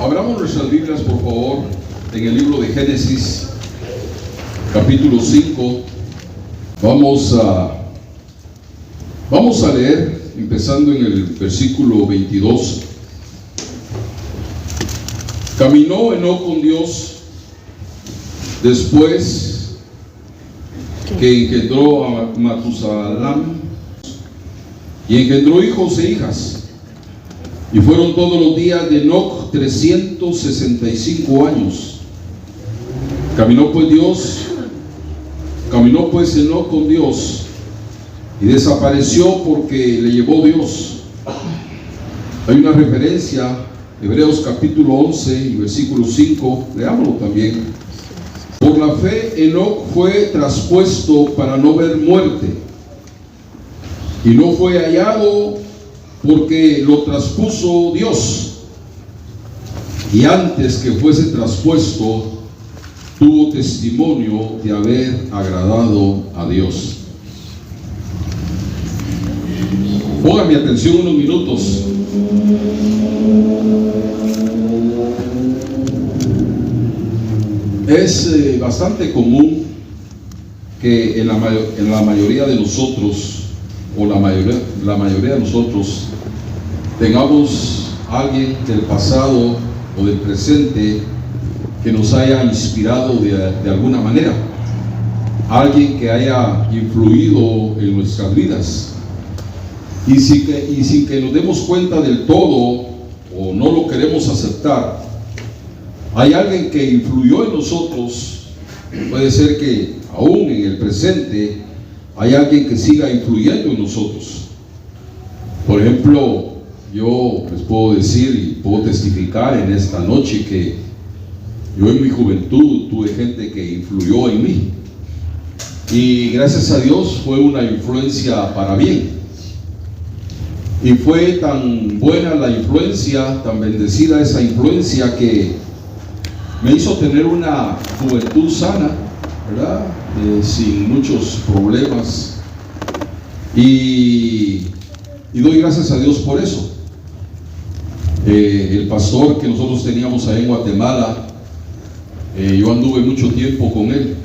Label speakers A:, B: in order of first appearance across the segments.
A: Abramos nuestras Biblias, por favor, en el libro de Génesis, capítulo 5. Vamos a leer, empezando en el versículo 22. Caminó Enoc con Dios después que engendró a Matusalam y engendró hijos e hijas. Y fueron todos los días de Enoc 365 años. Caminó pues Enoc con Dios y desapareció porque le llevó Dios. Hay una referencia, Hebreos capítulo 11 y versículo 5, leámoslo también. Por la fe Enoc fue traspuesto para no ver muerte, y no fue hallado porque lo traspuso Dios, y antes que fuese traspuesto tuvo testimonio de haber agradado a Dios. Pongan mi atención unos minutos. Es bastante común que en la mayoría de nosotros, o la mayoría de nosotros, tengamos alguien del pasado o del presente que nos haya inspirado de alguna manera, alguien que haya influido en nuestras vidas, y sin que nos demos cuenta del todo o no lo queremos aceptar. Hay alguien que influyó en nosotros. Puede ser que aún en el presente hay alguien que siga influyendo en nosotros. Por ejemplo, yo les puedo decir y puedo testificar en esta noche que yo en mi juventud tuve gente que influyó en mí, y gracias a Dios fue una influencia para bien. Y fue tan buena la influencia, tan bendecida esa influencia, que me hizo tener una juventud sana, ¿verdad? Sin muchos problemas, y doy gracias a Dios por eso. El pastor que nosotros teníamos ahí en Guatemala, yo anduve mucho tiempo con él,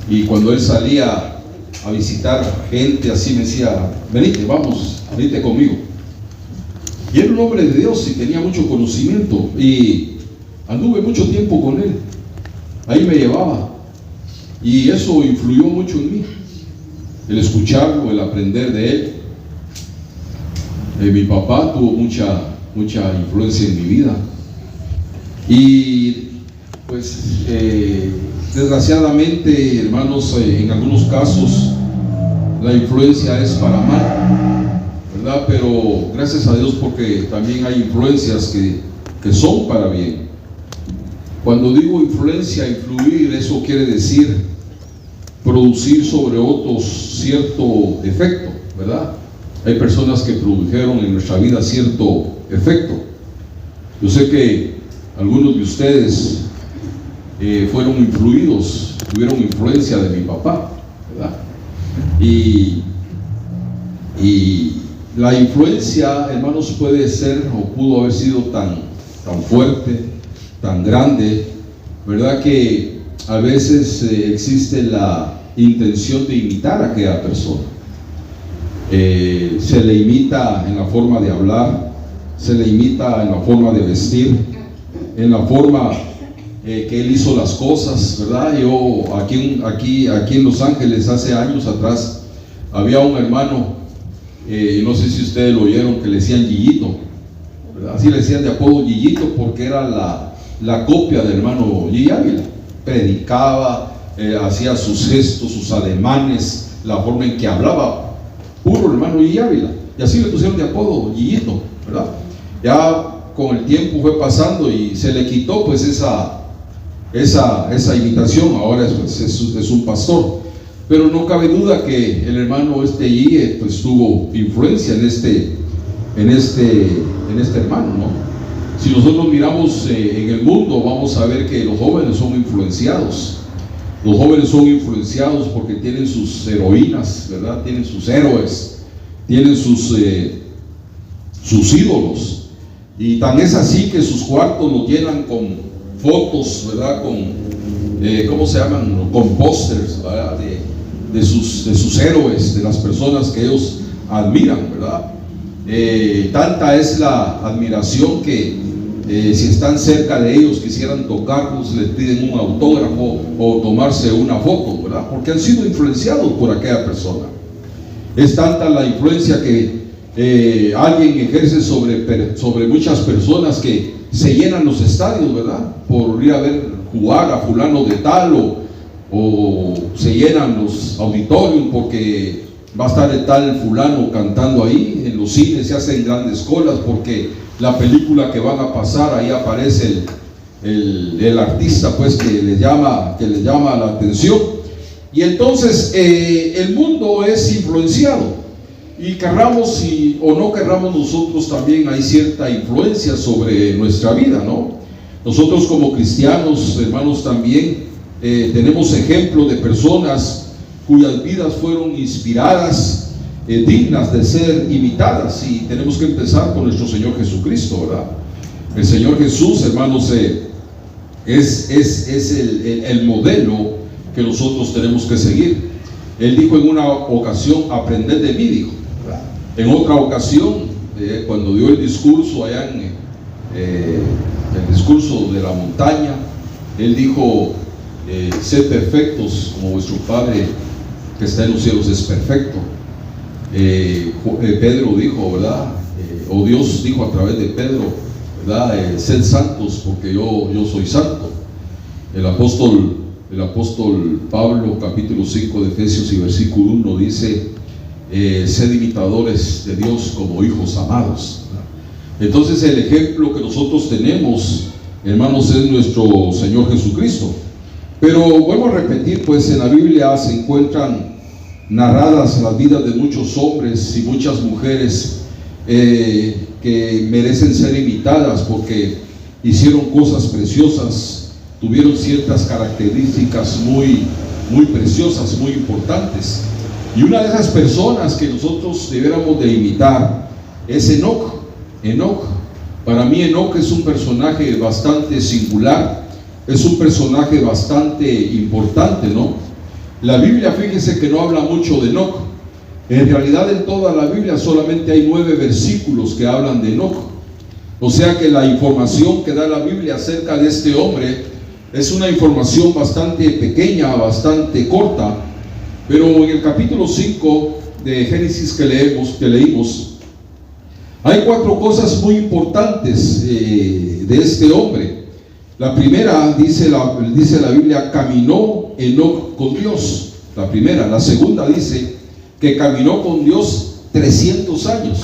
A: y cuando él salía a visitar gente así me decía: venite, venite conmigo. Y era un hombre de Dios y tenía mucho conocimiento, y anduve mucho tiempo con él. Ahí me llevaba, y eso influyó mucho en mí, el escucharlo, el aprender de él. Mi papá tuvo mucha influencia en mi vida, y pues desgraciadamente, hermanos, en algunos casos la influencia es para mal, ¿verdad? Pero gracias a Dios, porque también hay influencias que son para bien. Cuando digo influencia, influir, eso quiere decir producir sobre otros cierto efecto, ¿verdad? Hay personas que produjeron en nuestra vida cierto efecto. Yo sé que algunos de ustedes fueron influidos, tuvieron influencia de mi papá, ¿verdad? Y la influencia, hermanos, puede ser o pudo haber sido tan fuerte, tan grande, ¿verdad? Que a veces existe la intención de imitar a aquella persona. Se le imita en la forma de hablar, se le imita en la forma de vestir, en la forma que él hizo las cosas, ¿verdad? Yo aquí en Los Ángeles, hace años atrás, había un hermano, no sé si ustedes lo oyeron, que le decían Yiyito, ¿verdad? Así le decían de apodo Yiyito, porque era la copia del hermano Yi Ávila. Predicaba, hacía sus gestos, sus ademanes, la forma en que hablaba, puro hermano Yi Ávila, y así le pusieron de apodo Yiyito, ¿verdad? Ya con el tiempo fue pasando y se le quitó pues esa imitación. Ahora es un pastor, pero no cabe duda que el hermano Yi pues tuvo influencia en este hermano, ¿no? Si nosotros miramos en el mundo, vamos a ver que los jóvenes son influenciados. Los jóvenes son influenciados porque tienen sus heroínas, ¿verdad? Tienen sus héroes, tienen sus ídolos. Y tan es así que sus cuartos los llenan con fotos, ¿verdad? Con, ¿cómo se llaman? Con pósters, ¿verdad? De sus héroes, de las personas que ellos admiran, ¿verdad? Tanta es la admiración que si están cerca de ellos, quisieran tocarlos, les piden un autógrafo o tomarse una foto, ¿verdad? Porque han sido influenciados por aquella persona. Es tanta la influencia que alguien ejerce sobre muchas personas que se llenan los estadios, ¿verdad? Por ir a ver jugar a fulano de tal, o se llenan los auditorios porque va a estar el tal fulano cantando ahí. En los cines se hacen grandes colas porque la película que van a pasar, ahí aparece el artista, pues, que les llama la atención. Y entonces el mundo es influenciado, y querramos o no querramos, nosotros también hay cierta influencia sobre nuestra vida, ¿no? Nosotros como cristianos, hermanos, también tenemos ejemplos de personas cuyas vidas fueron inspiradas, dignas de ser imitadas, y tenemos que empezar con nuestro Señor Jesucristo, ¿verdad? El Señor Jesús, hermanos, es el modelo que nosotros tenemos que seguir. Él dijo en una ocasión: aprended de mí, dijo. En otra ocasión, cuando dio el discurso allá el discurso de la montaña, Él dijo: sed perfectos como vuestro Padre que está en los cielos es perfecto. Pedro dijo, ¿verdad? O Dios dijo a través de Pedro, ¿verdad? Sed santos porque yo soy santo. El apóstol Pablo, capítulo 5 de Efesios y versículo 1 dice: sed imitadores de Dios como hijos amados. Entonces el ejemplo que nosotros tenemos, hermanos, es nuestro Señor Jesucristo. Pero vuelvo a repetir, pues en la Biblia se encuentran narradas las vidas de muchos hombres y muchas mujeres que merecen ser imitadas porque hicieron cosas preciosas, tuvieron ciertas características muy preciosas, muy importantes. Y una de esas personas que nosotros debiéramos de imitar es Enoc. Para mí Enoc es un personaje bastante singular, es un personaje bastante importante, ¿no? La Biblia, fíjese que no habla mucho de Enoc. En realidad en toda la Biblia solamente hay 9 versículos que hablan de Enoc. O sea que la información que da la Biblia acerca de este hombre es una información bastante pequeña, bastante corta. Pero en el capítulo 5 de Génesis que leímos, hay 4 cosas muy importantes de este hombre. La primera, dice la Biblia, caminó Enoc con Dios. La primera. La segunda dice que caminó con Dios 300 años.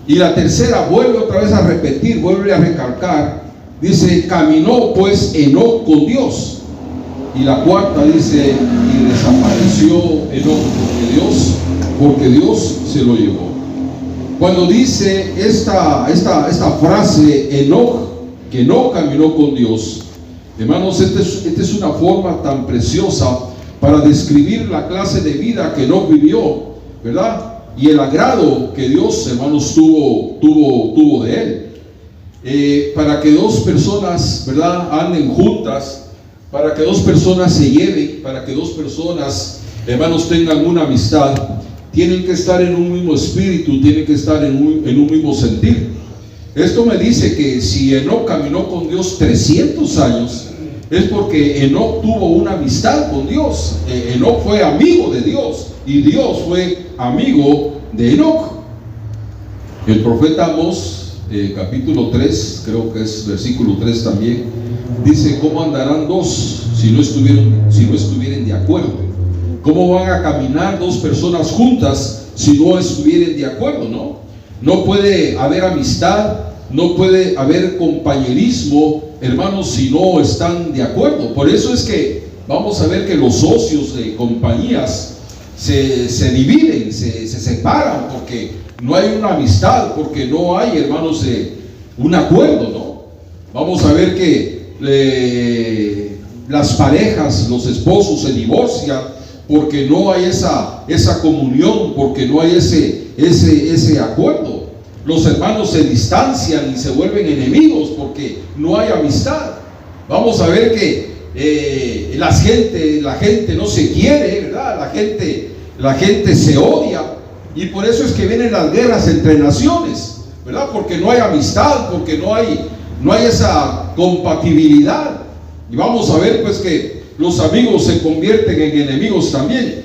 A: Y la tercera vuelve otra vez a repetir, vuelve a recalcar, dice: caminó pues Enoc con Dios. Y la cuarta dice: y desapareció Enoc porque Dios se lo llevó. Cuando dice esta frase, Enoc, que no caminó con Dios, hermanos, esta es una forma tan preciosa para describir la clase de vida que Enoc vivió, ¿verdad? Y el agrado que Dios, hermanos, tuvo de él. Para que dos personas, ¿verdad?, anden juntas, para que dos personas se lleven, para que dos personas, hermanos, tengan una amistad, tienen que estar en un mismo espíritu, tienen que estar en un mismo sentir. Esto me dice que si Enoc caminó con Dios 300 años, es porque Enoc tuvo una amistad con Dios. Enoc fue amigo de Dios y Dios fue amigo de Enoc. El profeta Amós, capítulo 3, creo que es versículo 3 también, dice: ¿cómo andarán dos si no estuvieren de acuerdo? ¿Cómo van a caminar dos personas juntas si no estuvieren de acuerdo? No puede haber amistad, no puede haber compañerismo, hermanos, si no están de acuerdo. Por eso es que vamos a ver que los socios de compañías se dividen, se separan, porque no hay una amistad, porque no hay, hermanos, un acuerdo, ¿no? Vamos a ver que las parejas, los esposos se divorcian porque no hay esa comunión, porque no hay ese acuerdo. los hermanos se distancian y se vuelven enemigos porque no hay amistad. Vamos a ver que la gente no se quiere, ¿verdad? La gente se odia, y por eso es que vienen las guerras entre naciones, ¿verdad? Porque no hay amistad, porque no hay esa compatibilidad. Y vamos a ver pues que los amigos se convierten en enemigos también.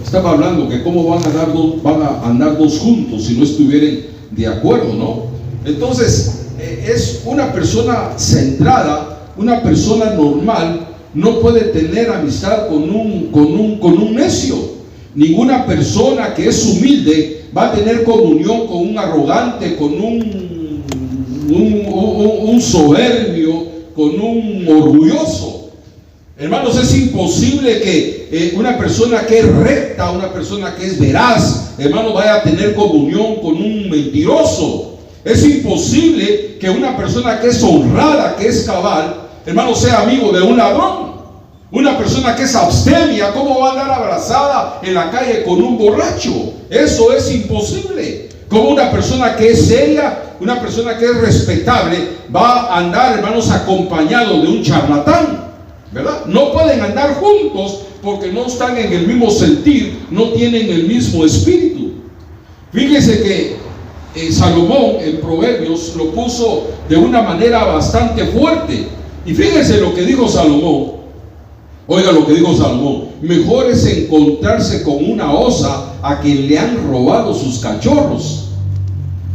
A: Estaba hablando que cómo van a andar dos juntos si no estuvieran de acuerdo, ¿no? Entonces, es una persona centrada, una persona normal, no puede tener amistad con un necio. Ninguna persona que es humilde va a tener comunión con un arrogante, con un soberbio, con un orgulloso. Hermanos, es imposible que una persona que es recta, una persona que es veraz, hermano, vaya a tener comunión con un mentiroso. Es imposible que una persona que es honrada, que es cabal, hermano, sea amigo de un ladrón. Una persona que es abstemia, ¿cómo va a andar abrazada en la calle con un borracho? Eso es imposible. Como una persona que es seria, una persona que es respetable, va a andar, hermanos, acompañado de un charlatán, ¿verdad? No pueden andar juntos porque no están en el mismo sentir, no tienen el mismo espíritu. Fíjese que Salomón en Proverbios lo puso de una manera bastante fuerte. Y fíjese lo que dijo Salomón. Oiga lo que dijo Salomón: mejor es encontrarse con una osa a quien le han robado sus cachorros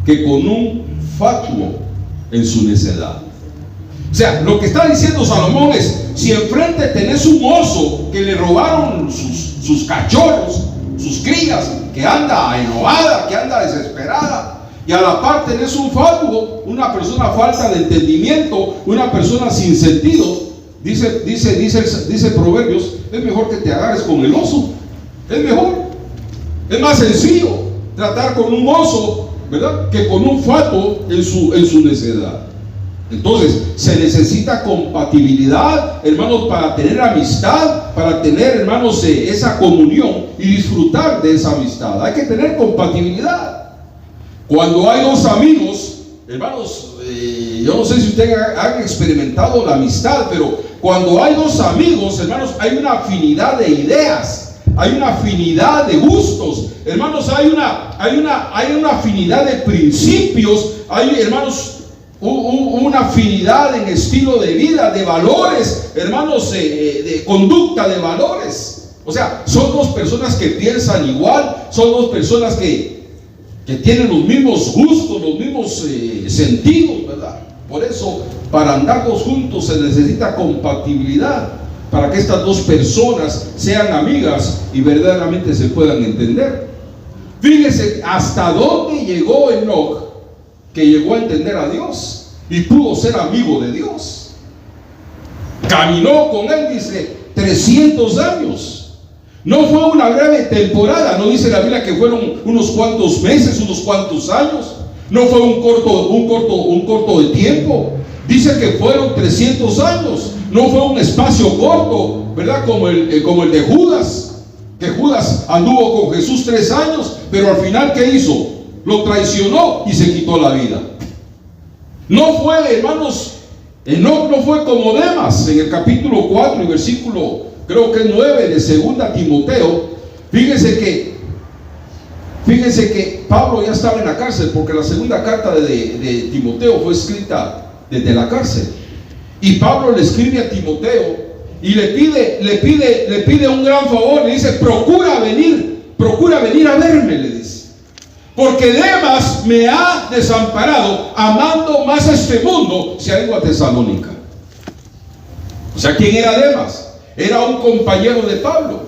A: que con un fatuo en su necedad. O sea, lo que está diciendo Salomón es: si enfrente tenés un oso que le robaron sus cachorros, sus crías, que anda enojada, que anda desesperada, y a la par tenés un fatuo, una persona falta de entendimiento, una persona sin sentido, dice Proverbios, es mejor que te agarres con el oso. Es mejor, es más sencillo tratar con un oso, ¿verdad?, que con un fatuo en su necedad. Entonces, se necesita compatibilidad, hermanos, para tener amistad, para tener, hermanos, esa comunión y disfrutar de esa amistad. Hay que tener compatibilidad. Cuando hay dos amigos, hermanos, yo no sé si ustedes han experimentado la amistad, pero cuando hay dos amigos, hermanos, hay una afinidad de ideas, hay una afinidad de gustos, hermanos, hay una afinidad de principios, hay, hermanos, una afinidad en estilo de vida, de valores, hermanos, de conducta, de valores. O sea, son dos personas que piensan igual, son dos personas que tienen los mismos gustos, los mismos sentidos, ¿verdad? Por eso, para andar dos juntos se necesita compatibilidad, para que estas dos personas sean amigas y verdaderamente se puedan entender. Fíjese hasta dónde llegó Enoc, que llegó a entender a Dios y pudo ser amigo de Dios. Caminó con él, dice, 300 años. No fue una breve temporada, no dice la Biblia que fueron unos cuantos meses, unos cuantos años. No fue un corto de tiempo. Dice que fueron 300 años. No fue un espacio corto, ¿verdad? Como el de Judas, que Judas anduvo con Jesús 3 años, pero al final, ¿qué hizo? Lo traicionó y se quitó la vida. No fue, hermanos, Enoc no fue como Demas. En el capítulo 4 y versículo, creo que es 9 de 2 Timoteo, fíjense que Pablo ya estaba en la cárcel, porque la segunda carta de Timoteo fue escrita desde la cárcel. Y Pablo le escribe a Timoteo y le pide un gran favor. Le dice: procura venir a verme, le dice, porque Demas me ha desamparado, amando más este mundo, se ha ido a Tesalónica. O sea, ¿quién era Demas? Era un compañero de Pablo,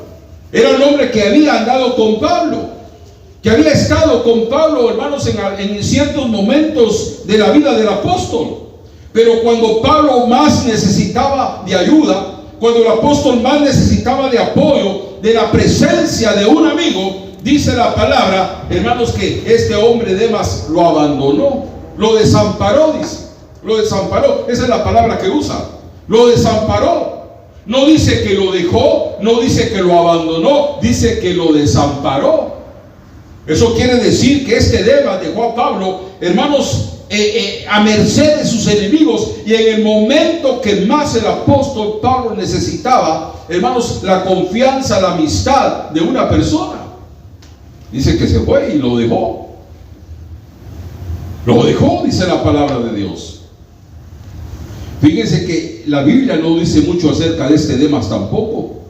A: era un hombre que había andado con Pablo, que había estado con Pablo, hermanos, en ciertos momentos de la vida del apóstol. Pero cuando Pablo más necesitaba de ayuda, cuando el apóstol más necesitaba de apoyo, de la presencia de un amigo, dice la palabra, hermanos, que este hombre Demas lo abandonó, lo desamparó, dice, lo desamparó. Esa es la palabra que usa, lo desamparó. No dice que lo dejó, no dice que lo abandonó, dice que lo desamparó. Eso quiere decir que este Demas dejó a Pablo, hermanos, a merced de sus enemigos, y en el momento que más el apóstol Pablo necesitaba, hermanos, la confianza, la amistad de una persona, dice que se fue y lo dejó. Lo dejó, dice la palabra de Dios. Fíjense que la Biblia no dice mucho acerca de este Demas tampoco.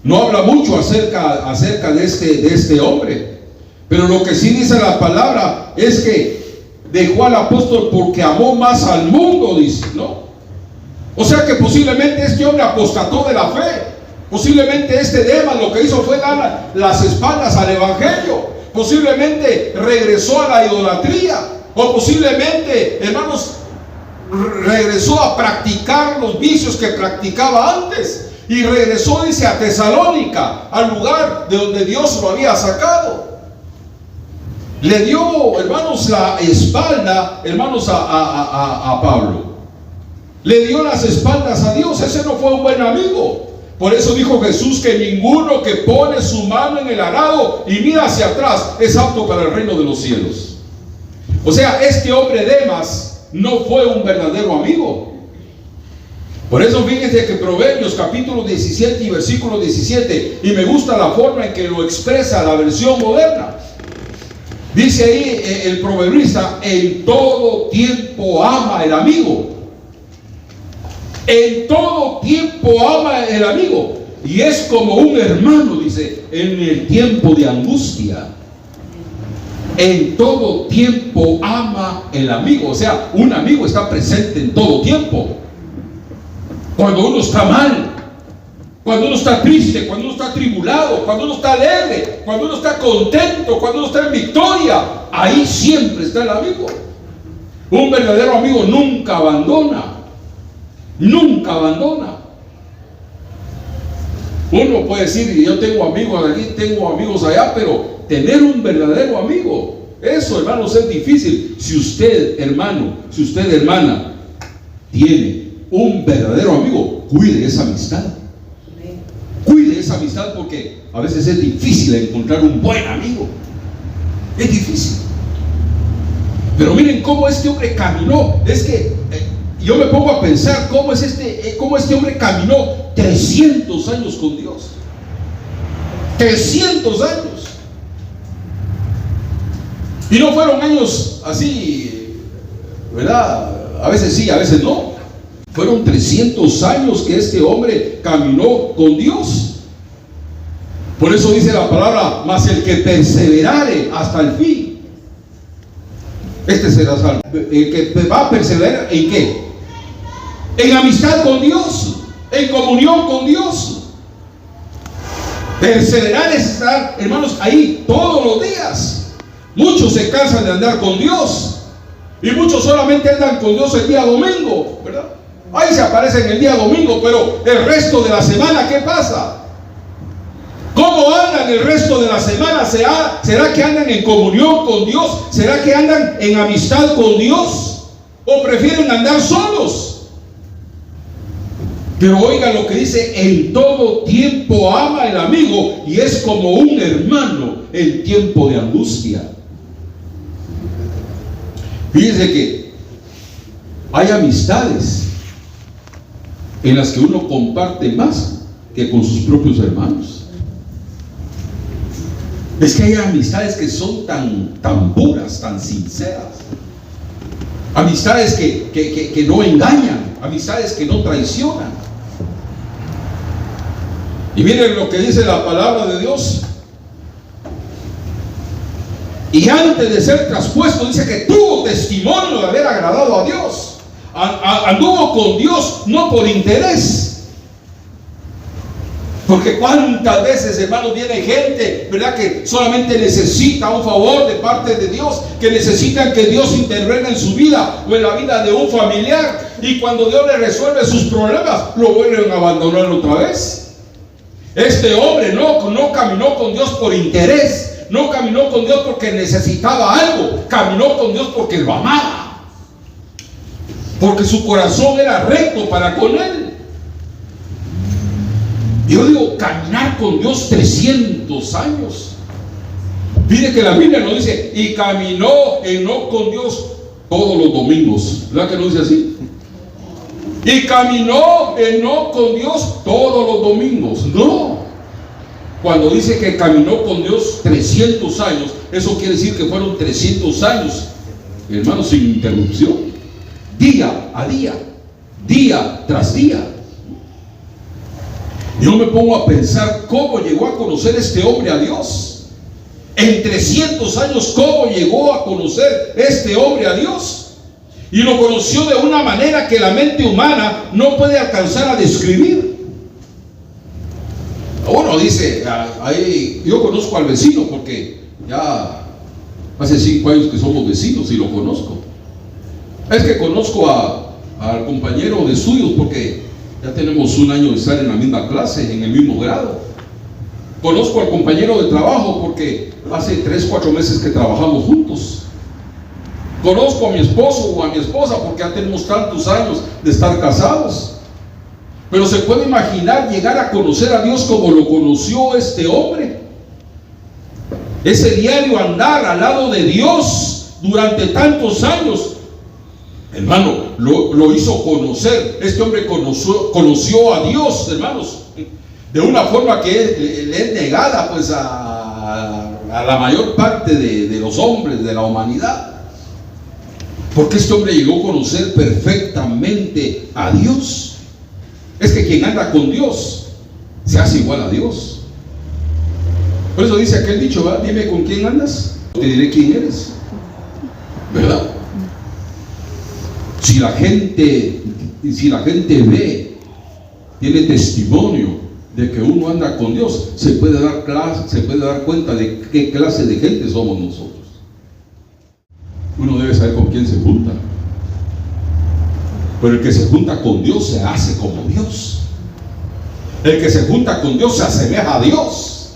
A: No habla mucho acerca de este hombre. Pero lo que sí dice la palabra es que dejó al apóstol porque amó más al mundo, dice, ¿no? O sea que posiblemente este hombre apostató de la fe. Posiblemente este Demas lo que hizo fue dar las espaldas al evangelio. Posiblemente regresó a la idolatría. O posiblemente, hermanos, regresó a practicar los vicios que practicaba antes. Y regresó, dice, a Tesalónica, al lugar de donde Dios lo había sacado. Le dio, hermanos, la espalda, hermanos, a Pablo. Le dio las espaldas a Dios. Ese no fue un buen amigo. Por eso dijo Jesús que ninguno que pone su mano en el arado y mira hacia atrás es apto para el reino de los cielos. O sea, este hombre Demas no fue un verdadero amigo. Por eso fíjense que Proverbios capítulo 17 y versículo 17, y me gusta la forma en que lo expresa la versión moderna. Dice ahí el proverbista: en todo tiempo ama el amigo. En todo tiempo ama el amigo. Y es como un hermano, dice, en el tiempo de angustia. En todo tiempo ama el amigo. O sea, un amigo está presente en todo tiempo. Cuando uno está mal, cuando uno está triste, cuando uno está atribulado, cuando uno está alegre, cuando uno está contento, cuando uno está en victoria, ahí siempre está el amigo. Un verdadero amigo nunca abandona. Nunca abandona. Uno puede decir, yo tengo amigos aquí, tengo amigos allá, pero tener un verdadero amigo, eso, hermanos, es difícil. Si usted, hermano, si usted, hermana, tiene un verdadero amigo, cuide esa amistad. Cuide esa amistad, porque a veces es difícil encontrar un buen amigo. Es difícil. Pero miren cómo este hombre caminó. Es que yo me pongo a pensar cómo este hombre caminó 300 años con Dios. 300 años. Y no fueron años así, ¿verdad? A veces sí, a veces no. Fueron 300 años que este hombre caminó con Dios. Por eso dice la palabra: mas el que perseverare hasta el fin, este será salvo. El que va a perseverar, ¿en qué? En amistad con Dios, en comunión con Dios. Perseverar es estar, hermanos, ahí todos los días. Muchos se cansan de andar con Dios, y muchos solamente andan con Dios el día domingo, ¿verdad? Ahí se aparecen el día domingo, pero el resto de la semana, ¿qué pasa? ¿Cómo andan el resto de la semana? ¿Será que andan en comunión con Dios? ¿Será que andan en amistad con Dios? ¿O prefieren andar solos? Pero oigan lo que dice: en todo tiempo ama el amigo, y es como un hermano en tiempo de angustia. Fíjense que hay amistades en las que uno comparte más que con sus propios hermanos. Es que hay amistades que son tan puras, tan sinceras. Amistades que no engañan, amistades que no traicionan. Y miren lo que dice la palabra de Dios. Y antes de ser traspuesto, dice que tuvo testimonio de haber agradado a Dios. Anduvo con Dios no por interés. Porque cuántas veces, hermanos, viene gente, ¿verdad?, que solamente necesita un favor de parte de Dios, que necesitan que Dios intervenga en su vida o en la vida de un familiar, y cuando Dios le resuelve sus problemas, lo vuelven a abandonar otra vez. Este hombre no caminó con Dios por interés. No caminó con Dios porque necesitaba algo. Caminó con Dios porque lo amaba, porque su corazón era recto para con Él. Yo digo, caminar con Dios 300 años. Mire que la Biblia nos dice, y caminó Enoc con Dios todos los domingos. ¿Verdad que no dice así? Y caminó Enoc con Dios todos los domingos. No. Cuando dice que caminó con Dios 300 años, eso quiere decir que fueron 300 años, hermanos, sin interrupción, día a día, día tras día. Yo me pongo a pensar cómo llegó a conocer este hombre a Dios. En 300 años, ¿cómo llegó a conocer este hombre a Dios? Y lo conoció de una manera que la mente humana no puede alcanzar a describir. Uno dice, ahí, yo conozco al vecino porque ya hace 5 años que somos vecinos y lo conozco. Es que conozco al compañero de estudios porque ya tenemos 1 año de estar en la misma clase, en el mismo grado. Conozco al compañero de trabajo porque hace 3, 4 meses que trabajamos juntos. Conozco a mi esposo o a mi esposa porque ya tenemos tantos años de estar casados. Pero se puede imaginar llegar a conocer a Dios como lo conoció este hombre. Ese diario andar al lado de Dios durante tantos años, hermano, lo hizo conocer. Este hombre conoció a Dios, hermanos, de una forma que le es negada pues a la mayor parte de los hombres de la humanidad. Porque este hombre llegó a conocer perfectamente a Dios. Es que quien anda con Dios se hace igual a Dios. Por eso dice aquel dicho, ¿verdad? Dime con quién andas, te diré quién eres, ¿verdad? Si la gente ve, tiene testimonio de que uno anda con Dios, se puede dar cuenta de qué clase de gente somos nosotros. Uno debe saber con quién se junta. Pero el que se junta con Dios se hace como Dios. El que se junta con Dios se asemeja a Dios.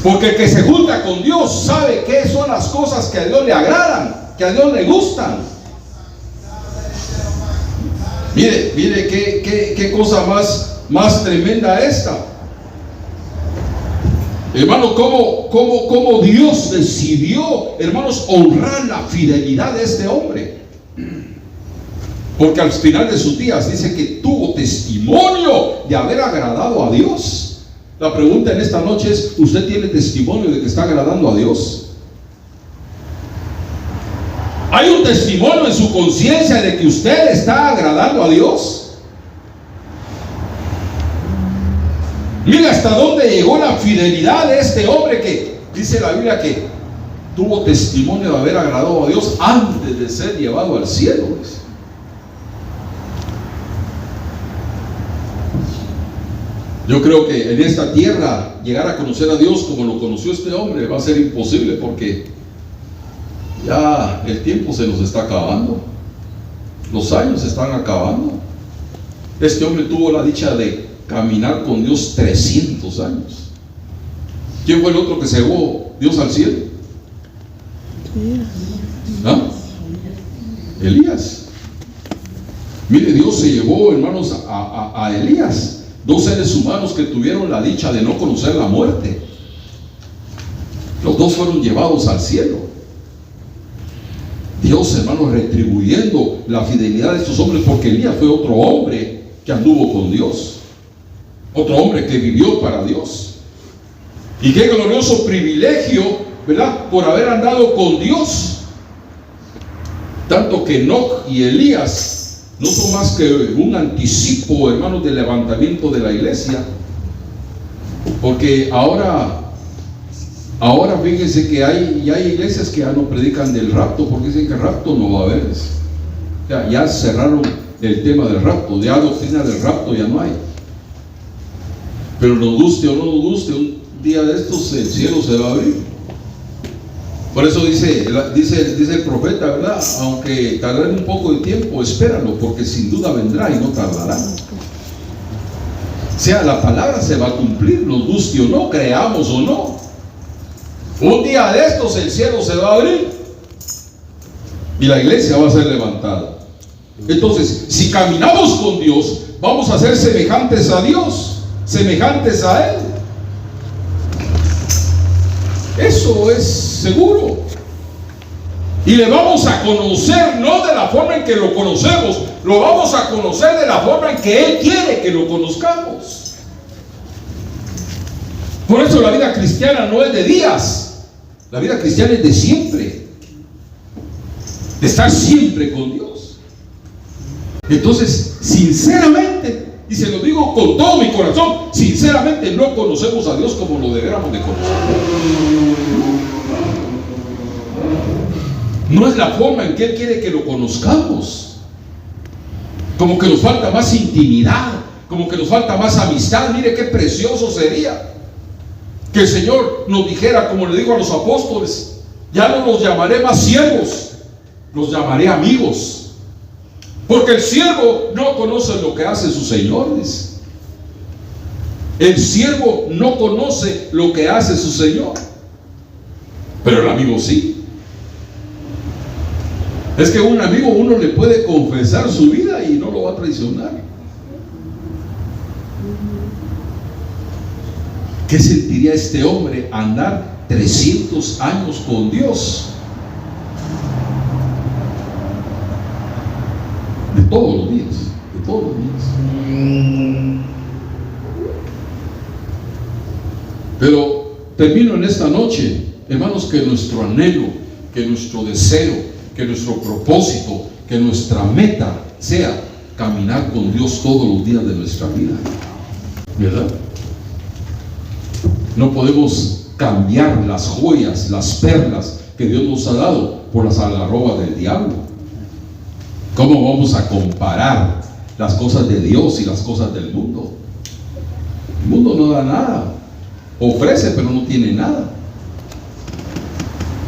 A: Porque el que se junta con Dios sabe qué son las cosas que a Dios le agradan, que a Dios le gustan. Mire qué cosa más tremenda esta. Hermano, ¿cómo Dios decidió, hermanos, honrar la fidelidad de este hombre? Porque al final de sus días dice que tuvo testimonio de haber agradado a Dios. La pregunta en esta noche es, ¿usted tiene testimonio de que está agradando a Dios? ¿Hay un testimonio en su conciencia de que usted está agradando a Dios? Mira hasta dónde llegó la fidelidad de este hombre que dice la Biblia que tuvo testimonio de haber agradado a Dios antes de ser llevado al cielo. Yo creo que en esta tierra llegar a conocer a Dios como lo conoció este hombre va a ser imposible porque ya el tiempo se nos está acabando, los años se están acabando. Este hombre tuvo la dicha de caminar con Dios 300 años. ¿Quién fue el otro que se llevó Dios al cielo? ¿Ah? Elías. Mire, Dios se llevó, hermanos, a Elías, 2 seres humanos que tuvieron la dicha de no conocer la muerte. Los 2 fueron llevados al cielo. Dios, hermanos, retribuyendo la fidelidad de estos hombres, porque Elías fue otro hombre que anduvo con Dios. Otro hombre que vivió para Dios. Y qué glorioso privilegio, ¿verdad? Por haber andado con Dios. Tanto que Enoc y Elías no son más que un anticipo, hermanos, del levantamiento de la iglesia. Porque ahora fíjense que hay iglesias que ya no predican del rapto, porque dicen que el rapto no va a haber. Ya cerraron el tema del rapto, ya doctrina del rapto ya no hay. Pero nos guste o no nos guste, un día de estos el cielo se va a abrir. Por eso dice el profeta, ¿verdad? Aunque tardará un poco de tiempo, espéralo, porque sin duda vendrá y no tardará. O sea, la palabra se va a cumplir, nos guste o no, creamos o no. Un día de estos el cielo se va a abrir y la iglesia va a ser levantada. Entonces, si caminamos con Dios, vamos a ser semejantes a Dios, semejantes a Él. Eso es seguro. Y le vamos a conocer no de la forma en que lo conocemos, lo vamos a conocer de la forma en que Él quiere que lo conozcamos. Por eso la vida cristiana no es de días, la vida cristiana es de siempre, de estar siempre con Dios. Entonces, sinceramente, y se lo digo con todo mi corazón, sinceramente no conocemos a Dios como lo deberíamos de conocer. No es la forma en que Él quiere que lo conozcamos. Como que nos falta más intimidad, como que nos falta más amistad. Mire qué precioso sería que el Señor nos dijera, como le digo a los apóstoles: ya no los llamaré más siervos, los llamaré amigos. Porque el siervo no conoce lo que hace su Señor, dice. El siervo no conoce lo que hace su Señor, pero el amigo sí. Es que un amigo, uno le puede confesar su vida y no lo va a traicionar. ¿Qué sentiría este hombre andar 300 años con Dios? De todos los días, de todos los días. Pero termino en esta noche, hermanos, que nuestro anhelo, que nuestro deseo, que nuestro propósito, que nuestra meta sea caminar con Dios todos los días de nuestra vida, ¿verdad? No podemos cambiar las joyas, las perlas que Dios nos ha dado por las algarrobas del diablo. ¿Cómo vamos a comparar las cosas de Dios y las cosas del mundo? El mundo no da nada, ofrece pero no tiene nada.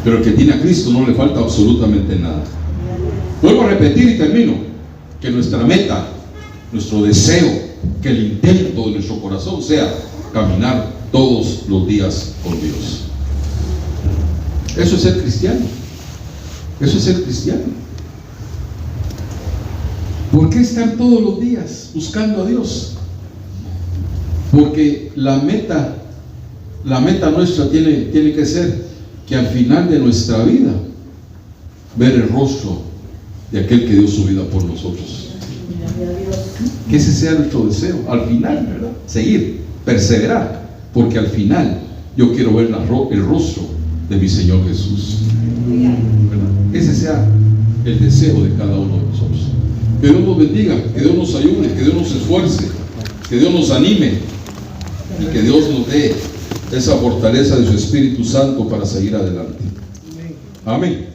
A: Pero el que tiene a Cristo no le falta absolutamente nada. Vuelvo a repetir y termino: que nuestra meta, nuestro deseo, que el intento de nuestro corazón sea caminar todos los días con Dios. Eso es ser cristiano. Eso es ser cristiano. ¿Por qué estar todos los días buscando a Dios? Porque la meta nuestra tiene que ser que al final de nuestra vida ver el rostro de aquel que dio su vida por nosotros. Que ese sea nuestro deseo al final, ¿verdad? Seguir, perseverar, porque al final yo quiero ver el rostro de mi Señor Jesús, ¿verdad? Ese sea el deseo de cada uno de nosotros. Que Dios nos bendiga, que Dios nos ayude, que Dios nos esfuerce, que Dios nos anime y que Dios nos dé esa fortaleza de su Espíritu Santo para seguir adelante. Amén.